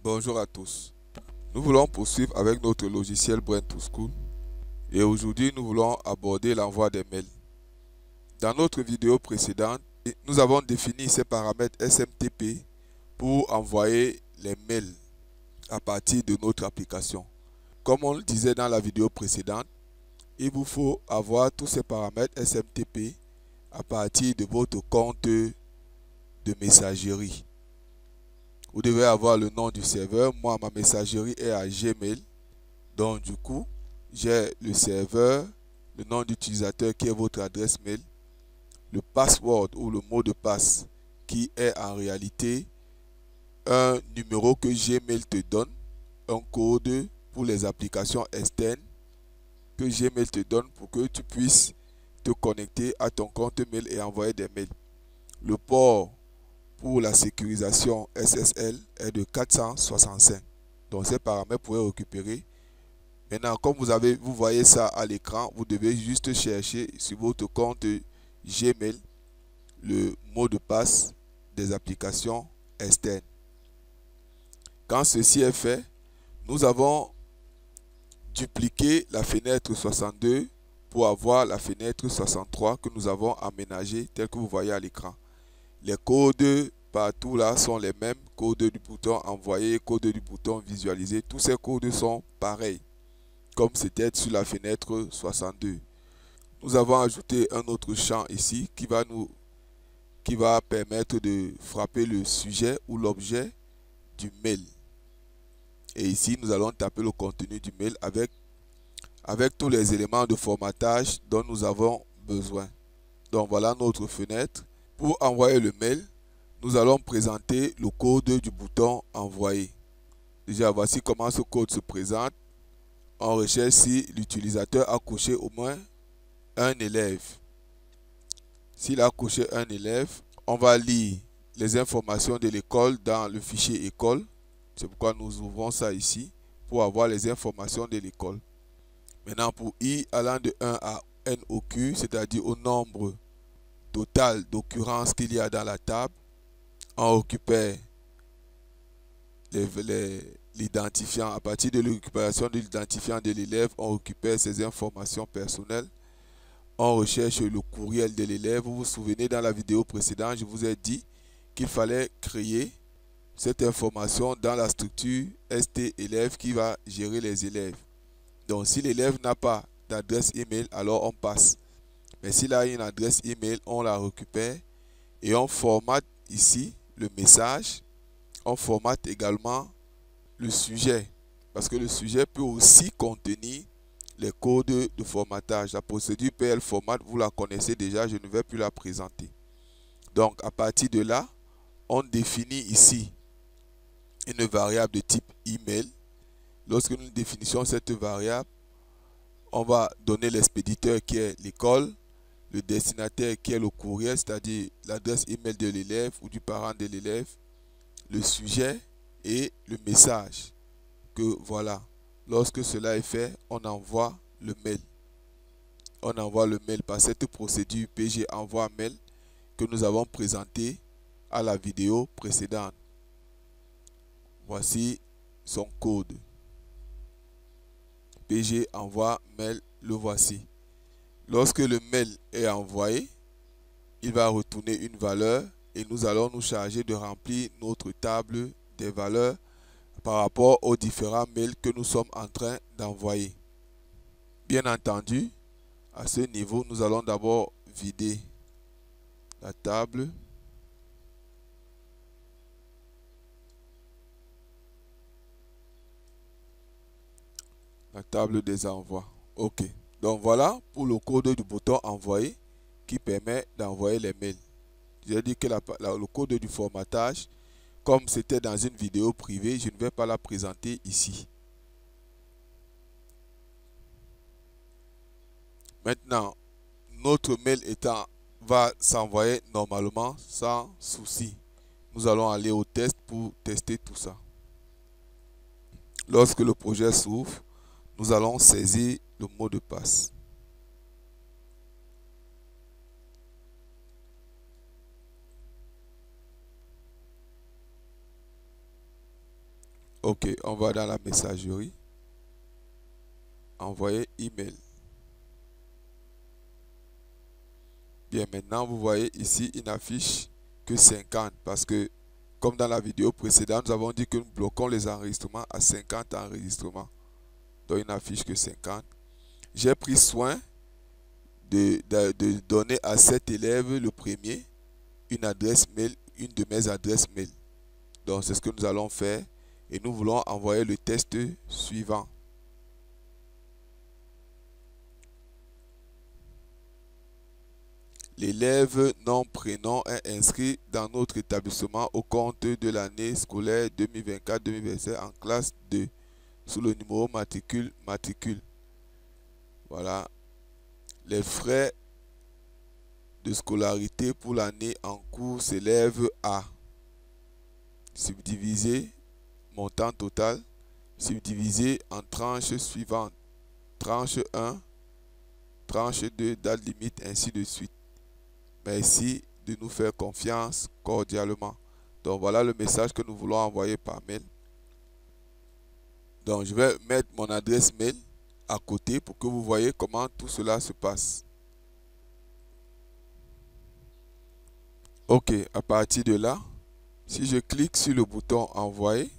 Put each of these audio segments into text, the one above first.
Bonjour à tous. Nous voulons poursuivre avec notre logiciel Brain2School et aujourd'hui nous voulons aborder l'envoi des mails. Dans notre vidéo précédente, nous avons défini ces paramètres SMTP pour envoyer les mails à partir de notre application. Comme on le disait dans la vidéo précédente, il vous faut avoir tous ces paramètres SMTP à partir de votre compte de messagerie. Vous devez avoir le nom du serveur. Moi, ma messagerie est à Gmail. Donc, du coup, j'ai le serveur, le nom d'utilisateur qui est votre adresse mail, le password ou le mot de passe qui est en réalité un numéro que Gmail te donne, un code pour les applications externes que Gmail te donne pour que tu puisses te connecter à ton compte mail et envoyer des mails. Le port pour la sécurisation SSL est de 465. Donc ces paramètres pourraient récupérer. Maintenant, comme vous voyez ça à l'écran, vous devez juste chercher sur votre compte Gmail le mot de passe des applications externes. Quand ceci est fait, nous avons dupliqué la fenêtre 62 pour avoir la fenêtre 63 que nous avons aménagée telle que vous voyez à l'écran. Les codes partout là sont les mêmes, code du bouton envoyer, code du bouton visualiser, tous ces codes sont pareils, comme c'était sur la fenêtre 62. Nous avons ajouté un autre champ ici qui va permettre de frapper le sujet ou l'objet du mail. Et ici, nous allons taper le contenu du mail avec tous les éléments de formatage dont nous avons besoin. Donc voilà notre fenêtre. Pour envoyer le mail, nous allons présenter le code du bouton envoyer. Déjà, voici comment ce code se présente. On recherche si l'utilisateur a coché au moins un élève. S'il a coché un élève, on va lire les informations de l'école dans le fichier école. C'est pourquoi nous ouvrons ça ici pour avoir les informations de l'école. Maintenant, pour I allant de 1 à N au Q, c'est-à-dire au nombre total d'occurrences qu'il y a dans la table, on récupère l'identifiant. À partir de la récupération de l'identifiant de l'élève, on récupère ses informations personnelles. On recherche le courriel de l'élève. Vous vous souvenez, dans la vidéo précédente, je vous ai dit qu'il fallait créer cette information dans la structure ST élève qui va gérer les élèves. Donc, si l'élève n'a pas d'adresse email, alors on passe. Mais s'il a une adresse email, on la récupère et on formate ici le message. On formate également le sujet parce que le sujet peut aussi contenir les codes de formatage. La procédure PL format, vous la connaissez déjà, je ne vais plus la présenter. Donc, à partir de là, on définit ici une variable de type email. Lorsque nous définissons cette variable, on va donner l'expéditeur qui est l'école, le destinataire qui est le courriel, c'est-à-dire l'adresse email de l'élève ou du parent de l'élève, le sujet et le message. Que voilà, lorsque cela est fait, on envoie le mail. On envoie le mail par cette procédure PG envoi mail que nous avons présentée à la vidéo précédente. Voici son code. PG envoi mail, le voici. Lorsque le mail est envoyé, il va retourner une valeur et nous allons nous charger de remplir notre table des valeurs par rapport aux différents mails que nous sommes en train d'envoyer. Bien entendu, à ce niveau, nous allons d'abord vider la table. La table des envois. OK. Donc voilà pour le code du bouton envoyer qui permet d'envoyer les mails. J'ai dit que le code du formatage, comme c'était dans une vidéo privée, je ne vais pas la présenter ici. Maintenant, notre mail va s'envoyer normalement sans souci. Nous allons aller au test pour tester tout ça. Lorsque le projet s'ouvre, nous allons saisir le mot de passe. Ok, on va dans la messagerie. Envoyer email. Bien, maintenant vous voyez ici, il n'affiche que 50 parce que comme dans la vidéo précédente, nous avons dit que nous bloquons les enregistrements à 50 enregistrements. Donc il n'affiche que 50. J'ai pris soin de donner à cet élève le premier une adresse mail, une de mes adresses mail. Donc c'est ce que nous allons faire et nous voulons envoyer le test suivant. L'élève nom prénom est inscrit dans notre établissement au compte de l'année scolaire 2024-2025 en classe 2 sous le numéro matricule. Voilà. Les frais de scolarité pour l'année en cours s'élèvent à subdivisé montant total subdivisé en tranches suivantes. Tranche 1, tranche 2, date limite, ainsi de suite. Merci de nous faire confiance cordialement. Donc voilà le message que nous voulons envoyer par mail. Donc je vais mettre mon adresse mail à côté pour que vous voyez comment tout cela se passe. Ok, à partir de là, si je clique sur le bouton envoyer,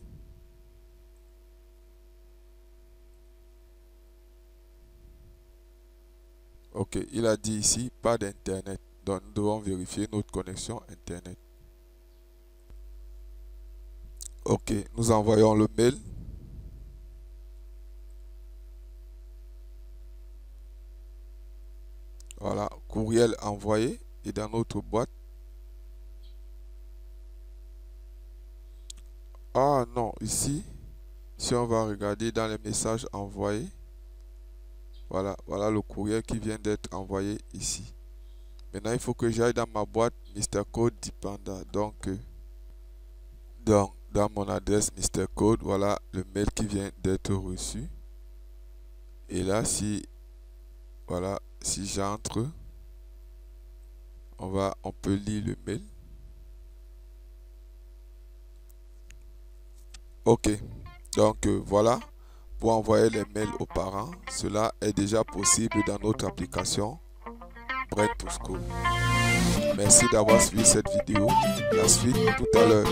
ok, il a dit ici pas d'internet. Donc nous devons vérifier notre connexion internet. Ok, nous envoyons le mail. Voilà, courriel envoyé et dans notre boîte. Ah non, ici, si on va regarder dans les messages envoyés, voilà le courriel qui vient d'être envoyé ici. Maintenant, il faut que j'aille dans ma boîte Mr Code Dipanda. Donc, dans mon adresse Mr Code, voilà le mail qui vient d'être reçu. Et là, si j'entre, on peut lire le mail. Ok, donc voilà, pour envoyer les mails aux parents, cela est déjà possible dans notre application Brain2School. Merci d'avoir suivi cette vidéo. La suite tout à l'heure.